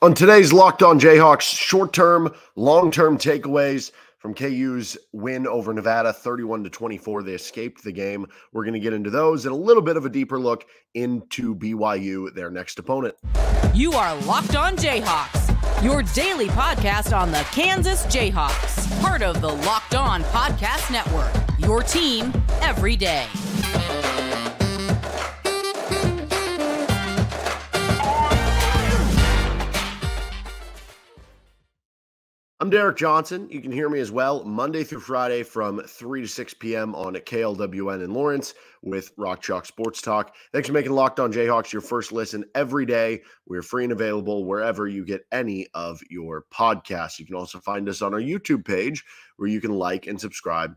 On today's Locked On Jayhawks, short-term, long-term takeaways from KU's win over Nevada, 31-24. They escaped the game. We're going to get into those and a little bit of a deeper look into BYU, their next opponent. You are Locked On Jayhawks, your daily podcast on the Kansas Jayhawks, part of the Locked On Podcast Network, your team every day. I'm Derek Johnson. You can hear me as well Monday through Friday from 3 to 6 p.m. on KLWN in Lawrence with Rock Chalk Sports Talk. Thanks for making Locked On Jayhawks your first listen every day. We're free and available wherever you get any of your podcasts. You can also find us on our YouTube page where you can like and subscribe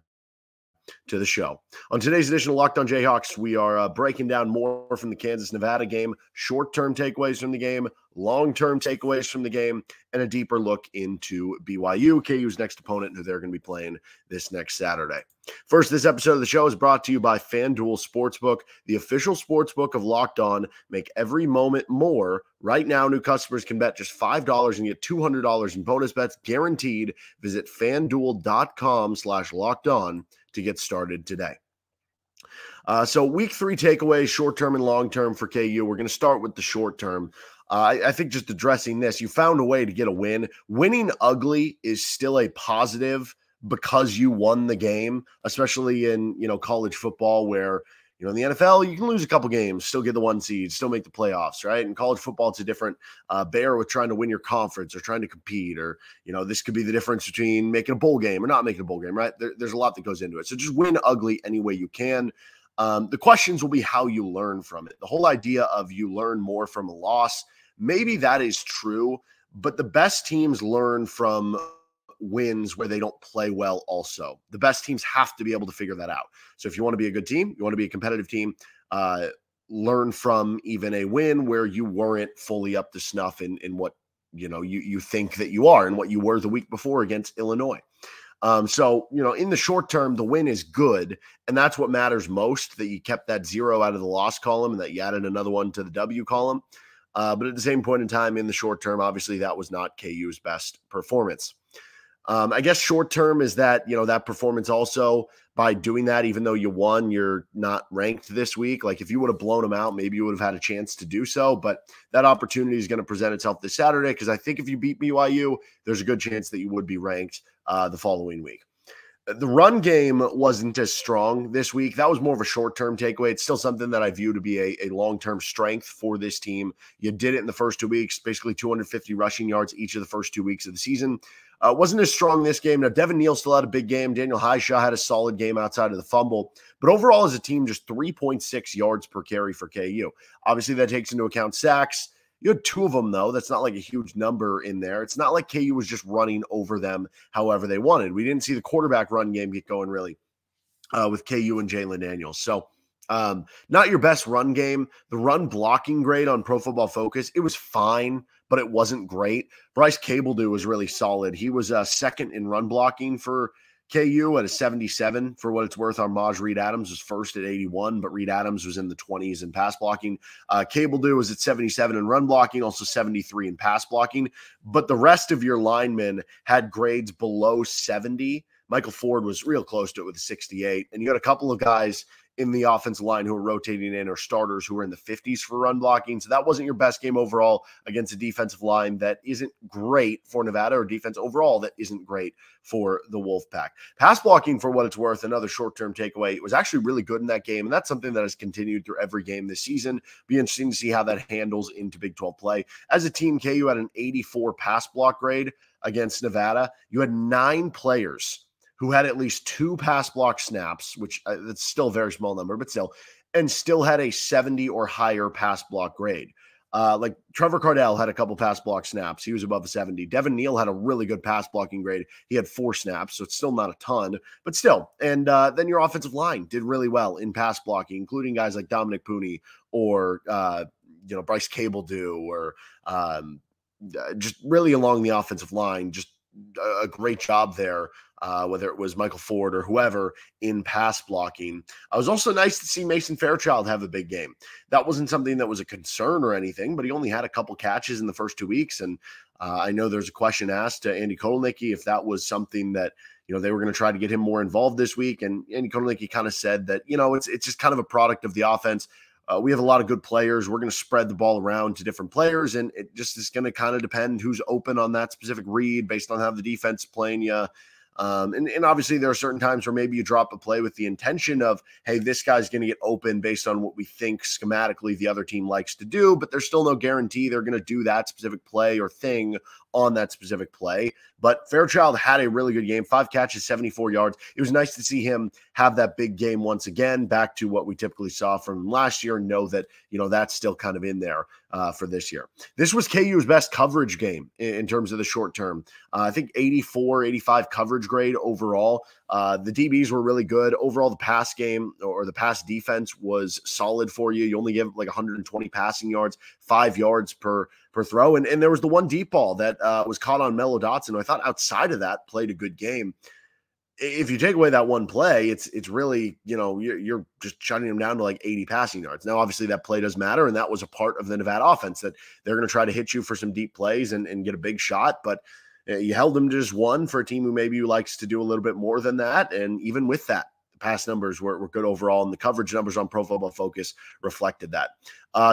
to the show. On today's edition of Locked On Jayhawks, we are breaking down more from the Kansas-Nevada game, short-term takeaways from the game, long-term takeaways from the game, and a deeper look into BYU, KU's next opponent, who they're going to be playing this next Saturday. First, this episode of the show is brought to you by FanDuel Sportsbook, the official sportsbook of Locked On. Make every moment more. Right now, new customers can bet just $5 and get $200 in bonus bets guaranteed. Visit FanDuel.com/LockedOn to get started today. So week 3 takeaways, short-term and long-term for KU. We're going to start with the short-term. I think just addressing this, you found a way to get a win. Winning ugly is still a positive because you won the game, especially in, college football where, in the NFL, you can lose a couple games, still get the 1 seed, still make the playoffs, right? In college football, it's a different bear with trying to win your conference or trying to compete, or, this could be the difference between making a bowl game or not making a bowl game, right? There's a lot that goes into it. So just win ugly any way you can. The questions will be how you learn from it. The whole idea of you learn more from a loss, maybe that is true, but the best teams learn from wins where they don't play well also. The best teams have to be able to figure that out. So if you want to be a good team, you want to be a competitive team, learn from even a win where you weren't fully up to snuff in what you think that you are and what you were the week before against Illinois. So in the short term, the win is good, and that's what matters most, that you kept that 0 out of the loss column and that you added another one to the W column. But at the same point in time, in the short term, obviously that was not KU's best performance. I guess short term is that, that performance also, by doing that, even though you won, you're not ranked this week. Like if you would have blown them out, maybe you would have had a chance to do so, but that opportunity is going to present itself this Saturday, because I think if you beat BYU, there's a good chance that you would be ranked the following week. The run game wasn't as strong this week. That was more of a short-term takeaway. It's still something that I view to be a long-term strength for this team. You did it in the first 2 weeks, basically 250 rushing yards each of the first 2 weeks of the season. Wasn't as strong this game. Now, Devin Neal still had a big game. Daniel Hishaw had a solid game outside of the fumble. But overall, as a team, just 3.6 yards per carry for KU. Obviously, that takes into account sacks. You had 2 of them, though. That's not like a huge number in there. It's not like KU was just running over them however they wanted. We didn't see the quarterback run game get going, really, with KU and Jalon Daniels. So, not your best run game. The run blocking grade on Pro Football Focus, it was fine, but it wasn't great. Bryce Cabledew was really solid. He was second in run blocking for KU at a 77. For what it's worth, our Maj Reed Adams was first at 81, but Reed Adams was in the 20s in pass blocking. Cabledew was at 77 in run blocking, also 73 in pass blocking. But the rest of your linemen had grades below 70. Michael Ford was real close to it with a 68. And you got a couple of guys in the offensive line who are rotating in, or starters who are in the 50s for run blocking. So that wasn't your best game overall against a defensive line that isn't great for Nevada, or defense overall that isn't great for the Wolfpack. Pass blocking, for what it's worth, another short-term takeaway, it was actually really good in that game, and that's something that has continued through every game this season. Be interesting to see how that handles into Big 12 play. As a team, KU had an 84 pass block grade against Nevada. You had 9 players who had at least 2 pass block snaps, which that's still a very small number, but still, and still had a 70 or higher pass block grade. Like Trevor Cardell had a couple pass block snaps. He was above a 70. Devin Neal had a really good pass blocking grade. He had 4 snaps, so it's still not a ton, but still. And then your offensive line did really well in pass blocking, including guys like Dominic Pooney or, Bryce Cabledew, or just really along the offensive line, just a great job there whether it was Michael Ford or whoever in pass blocking. It was also nice to see Mason Fairchild have a big game. That wasn't something that was a concern or anything, but he only had a couple catches in the first 2 weeks. And I know there's a question asked to Andy Kotelnicki if that was something that, they were going to try to get him more involved this week. And Andy Kotelnicki kind of said that, it's just kind of a product of the offense. We have a lot of good players. We're going to spread the ball around to different players, and it just is going to kind of depend who's open on that specific read based on how the defense is playing you. And obviously there are certain times where maybe you drop a play with the intention of, hey, this guy's going to get open based on what we think schematically the other team likes to do, but there's still no guarantee they're going to do that specific play or thing on that specific play. But Fairchild had a really good game, 5 catches, 74 yards. It was nice to see him have that big game once again, back to what we typically saw from last year, and know that, that's still kind of in there for this year. This was KU's best coverage game in terms of the short term. I think 84, 85 coverage grade overall. The DBs were really good. Overall, the pass game or the pass defense was solid for you. You only give like 120 passing yards, 5 yards per throw. And there was the one deep ball that was caught on Mello Dotson, who I thought outside of that played a good game. If you take away that one play, it's really, you're just shutting him down to like 80 passing yards. Now, obviously that play does matter, and that was a part of the Nevada offense, that they're going to try to hit you for some deep plays and get a big shot. But you held them to just one for a team who maybe likes to do a little bit more than that. And even with that, the pass numbers were good overall, and the coverage numbers on Pro Football Focus reflected that.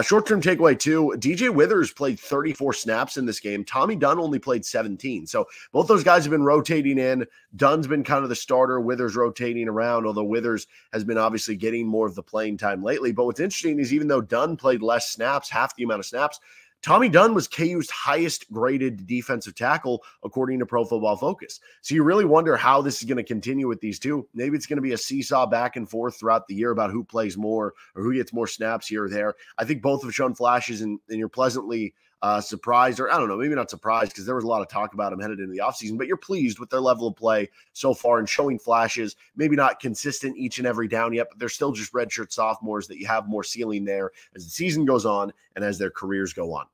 Short-term takeaway too, DJ Withers played 34 snaps in this game. Tommy Dunn only played 17. So both those guys have been rotating in. Dunn's been kind of the starter, Withers rotating around, although Withers has been obviously getting more of the playing time lately. But what's interesting is even though Dunn played less snaps, half the amount of snaps, Tommy Dunn was KU's highest graded defensive tackle, according to Pro Football Focus. So you really wonder how this is going to continue with these two. Maybe it's going to be a seesaw back and forth throughout the year about who plays more or who gets more snaps here or there. I think both have shown flashes, and you're pleasantly surprised, or I don't know, maybe not surprised, because there was a lot of talk about them headed into the offseason, but you're pleased with their level of play so far and showing flashes, maybe not consistent each and every down yet, but they're still just redshirt sophomores that you have more ceiling there as the season goes on and as their careers go on.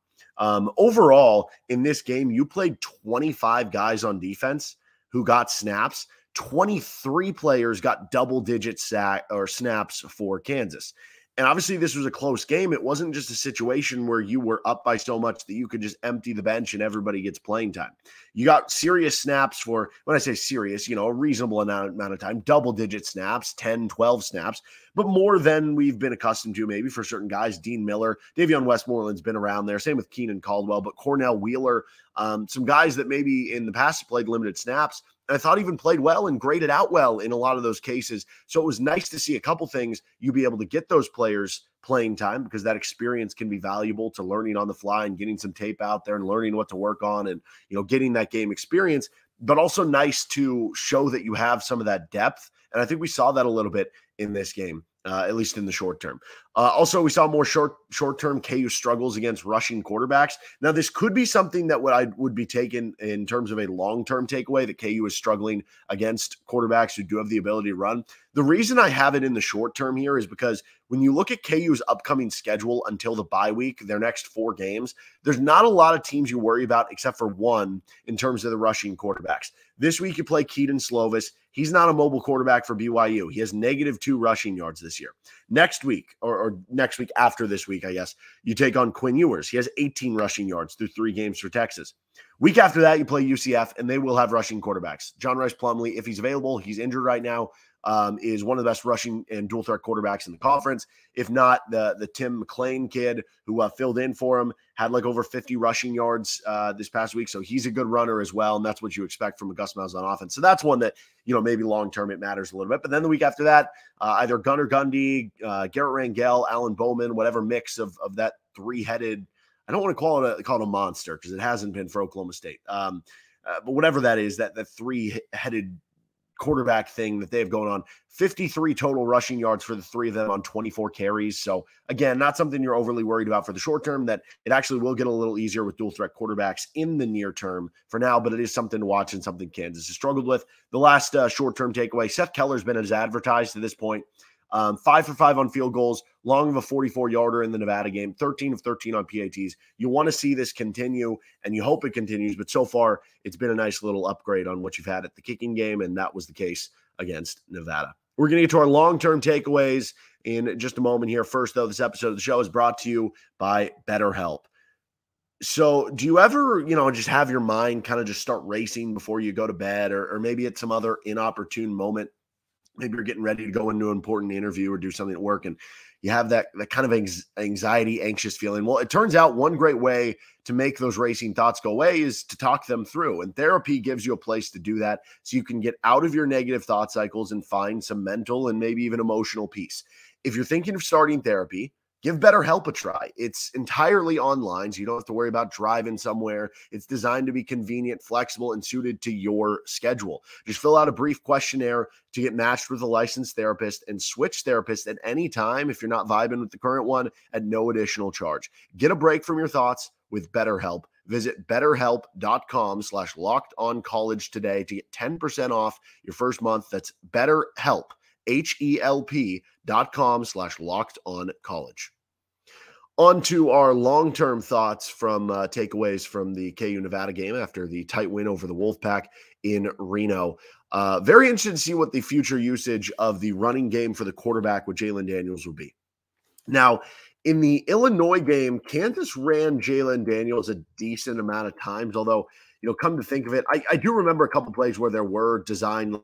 Overall, in this game, you played 25 guys on defense who got snaps. 23 players got double-digit snaps for Kansas. And obviously, this was a close game. It wasn't just a situation where you were up by so much that you could just empty the bench and everybody gets playing time. You got serious snaps for, when I say serious, a reasonable amount of time, double-digit snaps, 10, 12 snaps, but more than we've been accustomed to maybe for certain guys. Dean Miller, Davion Westmoreland's been around there. Same with Keenan Caldwell, but Cornell Wheeler, some guys that maybe in the past played limited snaps, and I thought even played well and graded out well in a lot of those cases. So it was nice to see a couple things. You be able to get those players playing time, because that experience can be valuable to learning on the fly and getting some tape out there and learning what to work on and, getting that game experience, but also nice to show that you have some of that depth. And I think we saw that a little bit in this game, at least in the short term. Also, we saw more short-term KU struggles against rushing quarterbacks. Now, this could be something that I would be taken in terms of a long-term takeaway, that KU is struggling against quarterbacks who do have the ability to run. The reason I have it in the short term here is because when you look at KU's upcoming schedule until the bye week, their next 4 games, there's not a lot of teams you worry about except for one in terms of the rushing quarterbacks. This week you play Keaton Slovis. He's not a mobile quarterback for BYU. He has -2 rushing yards this year. Next week, or next week after this week, I guess, you take on Quinn Ewers. He has 18 rushing yards through 3 games for Texas. Week after that, you play UCF, and they will have rushing quarterbacks. John Rice Plumlee, if he's available, he's injured right now, is one of the best rushing and dual threat quarterbacks in the conference. If not, the Tim McClain kid who filled in for him had like over 50 rushing yards this past week. So he's a good runner as well. And that's what you expect from a Gus Malzahn offense. So that's one that, maybe long-term it matters a little bit. But then the week after that, either Gunnar Gundy, Garrett Rangel, Alan Bowman, whatever mix of that 3-headed, I don't want to call it a monster because it hasn't been for Oklahoma State. But whatever that is, that 3-headed quarterback thing that they have going on, 53 total rushing yards for the 3 of them on 24 carries. So again, not something you're overly worried about for the short term, that it actually will get a little easier with dual threat quarterbacks in the near term for now, but it is something to watch and something Kansas has struggled with. The last short-term takeaway, Seth Keller's been as advertised to this point. 5 for 5 on field goals, long of a 44-yarder in the Nevada game, 13 of 13 on PATs. You want to see this continue, and you hope it continues, but so far it's been a nice little upgrade on what you've had at the kicking game, and that was the case against Nevada. We're going to get to our long-term takeaways in just a moment here. First, though, this episode of the show is brought to you by Betterhelp. So do you ever, just have your mind kind of just start racing before you go to bed, or maybe at some other inopportune moment? Maybe you're getting ready to go into an important interview or do something at work, and you have that kind of anxiety, anxious feeling. Well, it turns out one great way to make those racing thoughts go away is to talk them through. And therapy gives you a place to do that so you can get out of your negative thought cycles and find some mental and maybe even emotional peace. If you're thinking of starting therapy, give BetterHelp a try. It's entirely online, so you don't have to worry about driving somewhere. It's designed to be convenient, flexible, and suited to your schedule. Just fill out a brief questionnaire to get matched with a licensed therapist and switch therapists at any time if you're not vibing with the current one at no additional charge. Get a break from your thoughts with BetterHelp. Visit betterhelp.com/lockedoncollege today to get 10% off your first month. That's BetterHelp. HELP.com/lockedoncollege. On to our long-term thoughts from takeaways from the KU Nevada game after the tight win over the Wolfpack in Reno. Very interested to see what the future usage of the running game for the quarterback with Jalon Daniels will be. Now, in the Illinois game, Kansas ran Jalon Daniels a decent amount of times, although, come to think of it, I do remember a couple plays where there were designed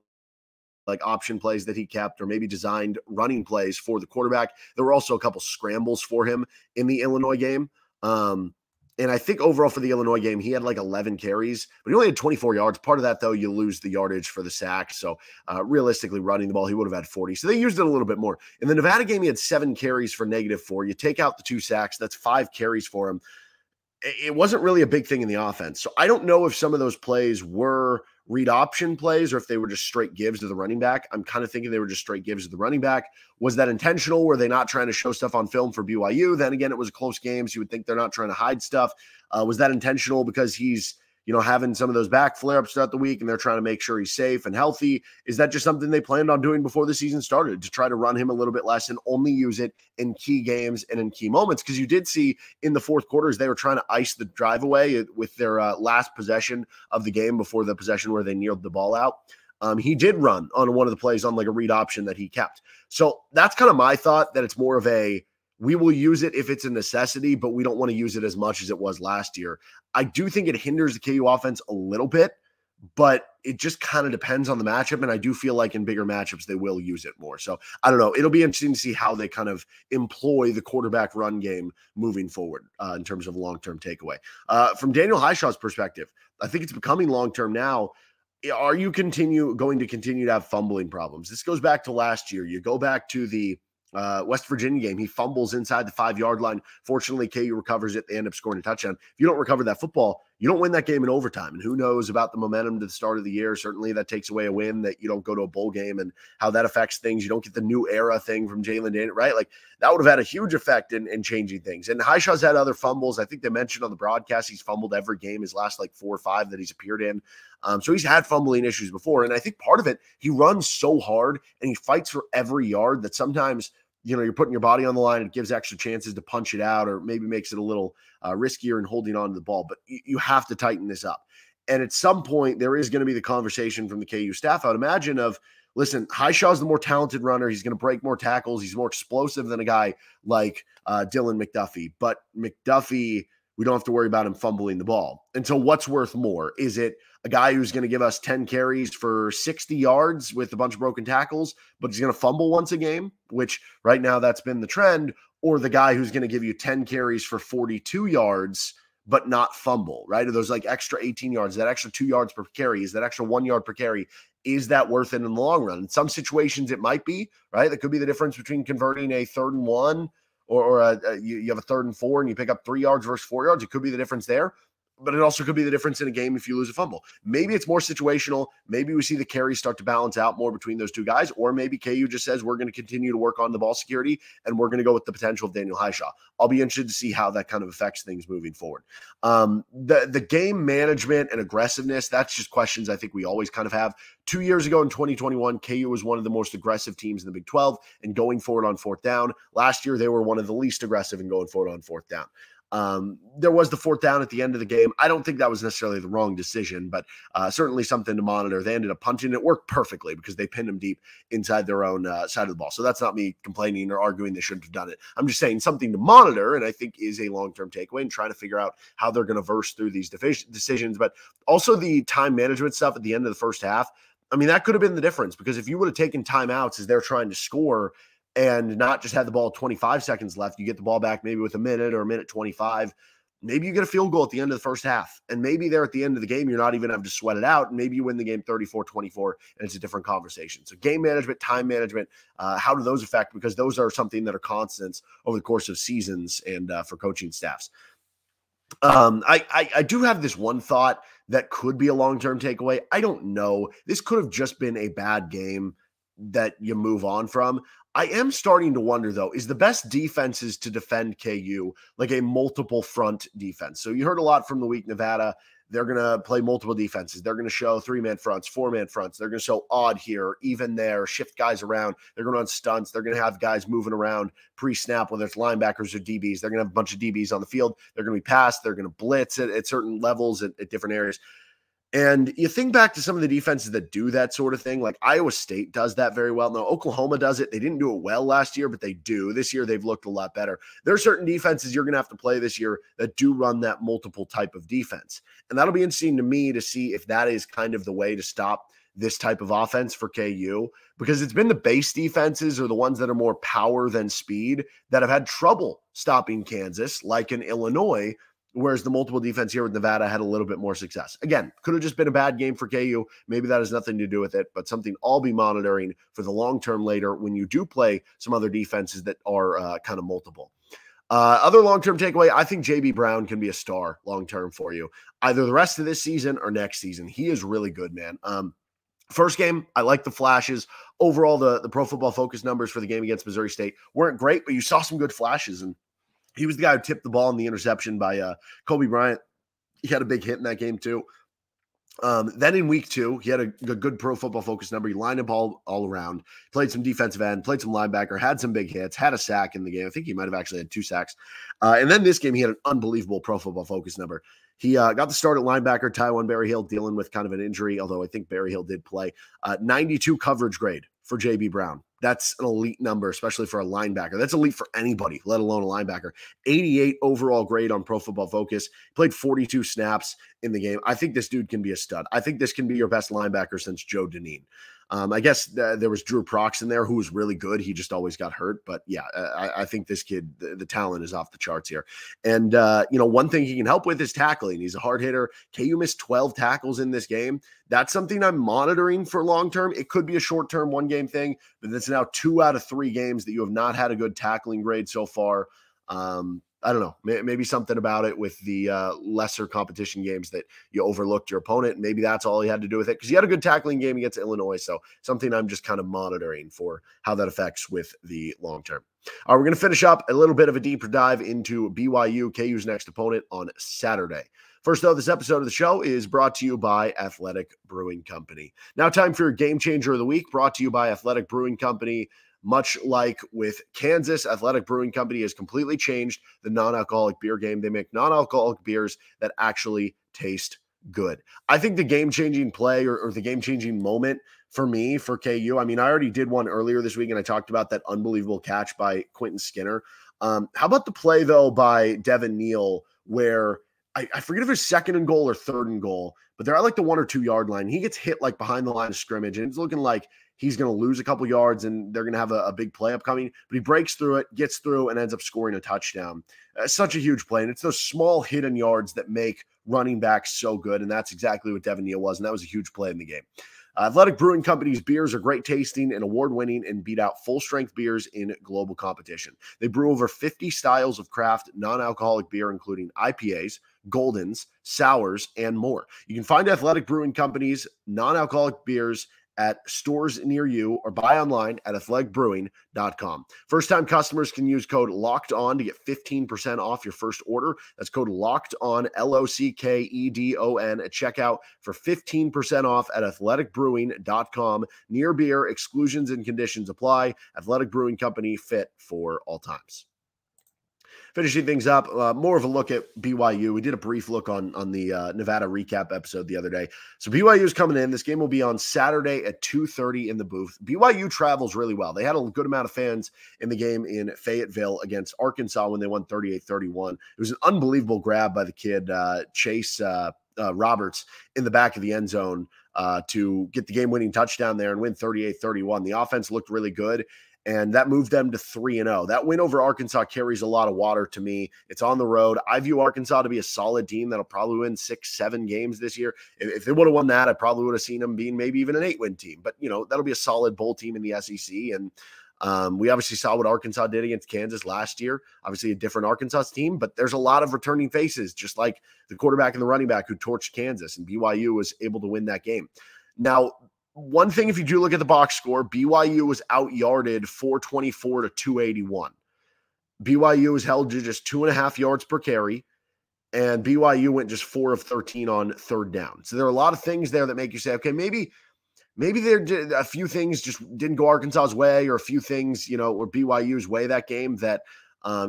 like option plays that he kept, or maybe designed running plays for the quarterback. There were also a couple scrambles for him in the Illinois game. And I think overall for the Illinois game, he had like 11 carries, but he only had 24 yards. Part of that, though, you lose the yardage for the sack. So realistically, running the ball, he would have had 40. So they used it a little bit more. In the Nevada game, he had 7 carries for -4. You take out the 2 sacks, that's 5 carries for him. It wasn't really a big thing in the offense. So I don't know if some of those plays were read option plays or if they were just straight gives to the running back. I'm kind of thinking they were just straight gives to the running back. Was that intentional? Were they not trying to show stuff on film for BYU? Then again, it was a close game, so you would think they're not trying to hide stuff. Was that intentional because he's having some of those back flare-ups throughout the week and they're trying to make sure he's safe and healthy? Is that just something they planned on doing before the season started, to try to run him a little bit less and only use it in key games and in key moments? Because you did see in the fourth quarters, they were trying to ice the drive away with their last possession of the game before the possession where they kneeled the ball out. He did run on one of the plays on like a read option that he kept. So that's kind of my thought, that it's more of a, we will use it if it's a necessity, but we don't want to use it as much as it was last year. I do think it hinders the KU offense a little bit, but it just kind of depends on the matchup. And I do feel like in bigger matchups, they will use it more. So I don't know. It'll be interesting to see how they kind of employ the quarterback run game moving forward in terms of long-term takeaway. From Daniel Hishaw's perspective, I think it's becoming long-term now. Are you going to continue to have fumbling problems? This goes back to last year. You go back to the West Virginia game. He fumbles inside the 5-yard line. Fortunately, KU recovers it. They end up scoring a touchdown. If you don't recover that football, you don't win that game in overtime. And who knows about the momentum to the start of the year. Certainly that takes away a win, that you don't go to a bowl game and how that affects things. You don't get the new era thing from Jalon Daniels, right? Like that would have had a huge effect in changing things. And Hishaw's had other fumbles. I think they mentioned on the broadcast he's fumbled every game, his last like 4 or 5 that he's appeared in. So he's had fumbling issues before. And I think part of it, he runs so hard and he fights for every yard that sometimes, you're putting your body on the line. It gives extra chances to punch it out, or maybe makes it a little riskier in holding on to the ball. But you have to tighten this up. And at some point, there is going to be the conversation from the KU staff, I would imagine, of, listen, Hishaw's the more talented runner. He's going to break more tackles. He's more explosive than a guy like Dylan McDuffie. But McDuffie, we don't have to worry about him fumbling the ball. And so what's worth more? Is it a guy who's going to give us 10 carries for 60 yards with a bunch of broken tackles, but he's going to fumble once a game, which right now that's been the trend, or the guy who's going to give you 10 carries for 42 yards, but not fumble, right? Are those like extra 18 yards, that extra 2 yards per carry, is that extra 1 yard per carry? Is that worth it in the long run? In some situations it might be, right? That could be the difference between converting a 3rd and 1 or you have a 3rd and 4 and you pick up 3 yards versus 4 yards. It could be the difference there. but it also could be the difference in a game if you lose a fumble. Maybe it's more situational. Maybe we see the carries start to balance out more between those two guys, or maybe KU just says we're going to continue to work on the ball security and we're going to go with the potential of Daniel Hishaw. I'll be interested to see how that kind of affects things moving forward. The game management and aggressiveness, that's just questions I think we always kind of have. 2 years ago in 2021, KU was one of the most aggressive teams in the Big 12 and going forward on fourth down. Last year, they were one of the least aggressive in going forward on fourth down. There was the fourth down at the end of the game. I don't think that was necessarily the wrong decision, but certainly something to monitor. They ended up punting. It worked perfectly because they pinned him deep inside their own side of the ball. So that's not me complaining or arguing they shouldn't have done it. I'm just saying something to monitor, and I think is a long-term takeaway, and trying to figure out how they're going to verse through these decisions. But also the time management stuff at the end of the first half. I mean, that could have been the difference, because if you would have taken timeouts as they're trying to score and not just had the ball 25 seconds left, you get the ball back maybe with a minute or a minute 25, maybe you get a field goal at the end of the first half. And maybe there at the end of the game, you're not even having to sweat it out. And maybe you win the game 34-24, and it's a different conversation. So game management, time management, how do those affect? Because those are something that are constants over the course of seasons and for coaching staffs. I do have this one thought that could be a long-term takeaway. I don't know. This could have just been a bad game that you move on from. I am starting to wonder, though, is the best defenses to defend KU like a multiple front defense? So you heard a lot from the week, Nevada. They're going to play multiple defenses. They're going to show 3-man fronts, 4-man fronts. They're going to show odd here, even there, shift guys around. They're going to run stunts. They're going to have guys moving around pre-snap, whether it's linebackers or DBs. They're going to have a bunch of DBs on the field. They're going to be passed. They're going to blitz at certain levels at different areas. And you think back to some of the defenses that do that sort of thing, like Iowa State does that very well. Now, Oklahoma does it. They didn't do it well last year, but they do. This year, they've looked a lot better. There are certain defenses you're going to have to play this year that do run that multiple type of defense. And that'll be interesting to me to see if that is kind of the way to stop this type of offense for KU, because it's been the base defenses or the ones that are more power than speed that have had trouble stopping Kansas, like in Illinois, whereas the multiple defense here with Nevada had a little bit more success. Again, could have just been a bad game for KU. Maybe that has nothing to do with it, but something I'll be monitoring for the long term later when you do play some other defenses that are kind of multiple. Other long-term takeaway, I think JB Brown can be a star long-term for you, either the rest of this season or next season. He is really good, man. First game, I like the flashes. Overall, the Pro Football Focus numbers for the game against Missouri State weren't great, but you saw some good flashes, and he was the guy who tipped the ball in the interception by Kobe Bryant. He had a big hit in that game too. Then in week 2, he had a good Pro Football Focus number. He lined up all around, played some defensive end, played some linebacker, had some big hits, had a sack in the game. I think he might have actually had 2 sacks. And then this game, he had an unbelievable Pro Football Focus number. He got the start at linebacker, Taiwan Berryhill, dealing with kind of an injury, although I think Berryhill did play. 92 coverage grade for JB Brown. That's an elite number, especially for a linebacker. That's elite for anybody, let alone a linebacker. 88 overall grade on Pro Football Focus. Played 42 snaps in the game. I think this dude can be a stud. I think this can be your best linebacker since Joe Deneen. I guess there was Drew Prox in there who was really good. He just always got hurt. But yeah, I think this kid, the talent is off the charts here. And, one thing he can help with is tackling. He's a hard hitter. KU missed 12 tackles in this game. That's something I'm monitoring for long term. It could be a short term 1-game thing, but that's now 2 out of 3 games that you have not had a good tackling grade so far. I don't know, maybe something about it with the lesser competition games that you overlooked your opponent. Maybe that's all he had to do with it, because he had a good tackling game against Illinois. So something I'm just kind of monitoring for how that affects with the long term. All right, we're going to finish up a little bit of a deeper dive into BYU, KU's next opponent, on Saturday. First, though, this episode of the show is brought to you by Athletic Brewing Company. Now time for your Game Changer of the Week, brought to you by Athletic Brewing Company. Much like with Kansas, Athletic Brewing Company has completely changed the non-alcoholic beer game. They make non-alcoholic beers that actually taste good. I think the game-changing play or the game-changing moment for me, for KU, I mean, I already did one earlier this week, and I talked about that unbelievable catch by Quentin Skinner. How about the play, though, by Devin Neal, where I forget if it's 2nd and goal or 3rd and goal, but they're at like the 1 or 2 yard line. He gets hit like behind the line of scrimmage, and it's looking like he's going to lose a couple yards and they're going to have a big play upcoming, but he breaks through it, gets through, and ends up scoring a touchdown. Such a huge play, and it's those small hidden yards that make running backs so good, and that's exactly what Devin Neal was, and that was a huge play in the game. Athletic Brewing Company's beers are great tasting and award-winning and beat out full-strength beers in global competition. They brew over 50 styles of craft non-alcoholic beer, including IPAs, Goldens, Sours, and more. You can find Athletic Brewing Company's non-alcoholic beers at stores near you or buy online at athleticbrewing.com. First-time customers can use code LOCKEDON to get 15% off your first order. That's code LOCKEDON, LOCKEDON at checkout for 15% off at athleticbrewing.com. Near beer, exclusions and conditions apply. Athletic Brewing Company, fit for all times. Finishing things up, more of a look at BYU. We did a brief look on the Nevada recap episode the other day. So BYU is coming in. This game will be on Saturday at 2:30 in the booth. BYU travels really well. They had a good amount of fans in the game in Fayetteville against Arkansas when they won 38-31. It was an unbelievable grab by the kid, Chase Roberts, in the back of the end zone to get the game-winning touchdown there and win 38-31. The offense looked really good, and that moved them to 3-0. That win over Arkansas carries a lot of water to me. It's on the road. I view Arkansas to be a solid team that'll probably win 6-7 games this year. If they would have won that, I probably would have seen them being maybe even an 8-win team. But, that'll be a solid bowl team in the SEC. And we obviously saw what Arkansas did against Kansas last year. Obviously a different Arkansas team, but there's a lot of returning faces, just like the quarterback and the running back who torched Kansas, and BYU was able to win that game. Now, one thing, if you do look at the box score, BYU was out-yarded 424 to 281. BYU was held to just 2.5 yards per carry, and BYU went just 4 of 13 on third down. So there are a lot of things there that make you say, okay, maybe there a few things just didn't go Arkansas's way, or a few things, were BYU's way that game that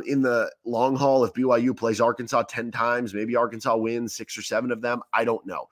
in the long haul, if BYU plays Arkansas 10 times, maybe Arkansas wins 6 or 7 of them. I don't know.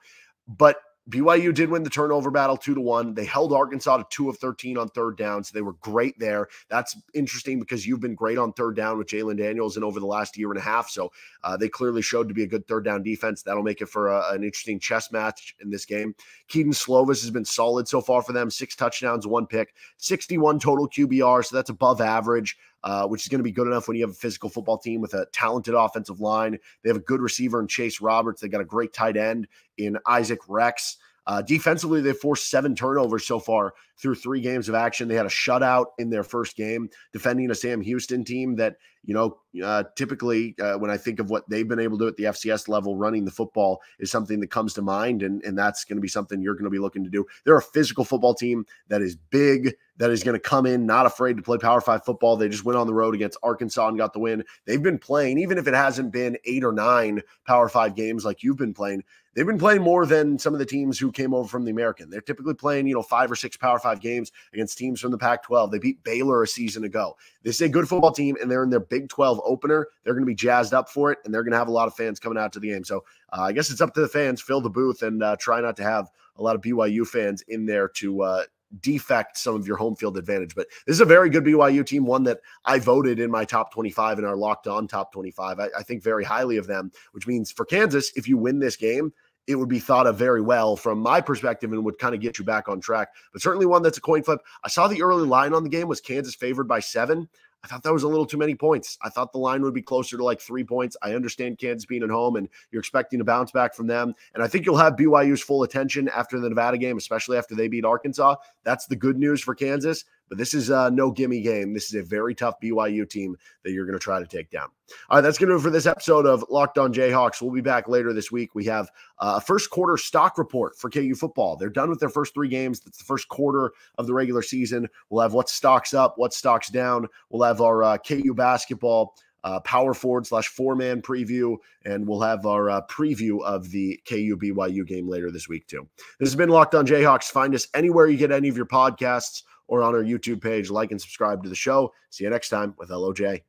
But BYU did win the turnover battle 2-1. They held Arkansas to 2 of 13 on third down, so they were great there. That's interesting because you've been great on third down with Jalon Daniels and over the last year and a half, so they clearly showed to be a good third down defense. That'll make it for an interesting chess match in this game. Keaton Slovis has been solid so far for them, 6 touchdowns, 1 pick, 61 total QBR, so that's above average. Which is going to be good enough when you have a physical football team with a talented offensive line. They have a good receiver in Chase Roberts. They got a great tight end in Isaac Rex. Defensively, they've forced 7 turnovers so far through 3 games of action. They had a shutout in their first game, defending a Sam Houston team that, typically when I think of what they've been able to do at the FCS level, running the football is something that comes to mind, and that's going to be something you're going to be looking to do. They're a physical football team that is big, that is going to come in not afraid to play Power 5 football. They just went on the road against Arkansas and got the win. They've been playing, even if it hasn't been 8 or 9 Power 5 games like you've been playing, they've been playing more than some of the teams who came over from the American. They're typically playing, 5 or 6 Power 5 games against teams from the Pac-12. They beat Baylor a season ago. This is a good football team, and they're in their Big 12 opener. They're going to be jazzed up for it, and they're going to have a lot of fans coming out to the game. So I guess it's up to the fans. Fill the booth and try not to have a lot of BYU fans in there to defect some of your home field advantage. But this is a very good BYU team, one that I voted in my top 25 in our Locked On top 25. I think very highly of them, which means for Kansas, if you win this game, it would be thought of very well from my perspective and would kind of get you back on track. But certainly one that's a coin flip. I saw the early line on the game was Kansas favored by 7. I thought that was a little too many points. I thought the line would be closer to like 3 points. I understand Kansas being at home and you're expecting a bounce back from them. And I think you'll have BYU's full attention after the Nevada game, especially after they beat Arkansas. That's the good news for Kansas. But this is a no gimme game. This is a very tough BYU team that you're going to try to take down. All right, that's going to do it for this episode of Locked On Jayhawks. We'll be back later this week. We have a first quarter stock report for KU football. They're done with their first 3 games. That's the first quarter of the regular season. We'll have what stocks up, what stocks down. We'll have our KU basketball power forward / 4-man preview, and we'll have our preview of the KU BYU game later this week too. This has been Locked On Jayhawks. Find us anywhere you get any of your podcasts or on our YouTube page. Like and subscribe to the show. See you next time with LOJ.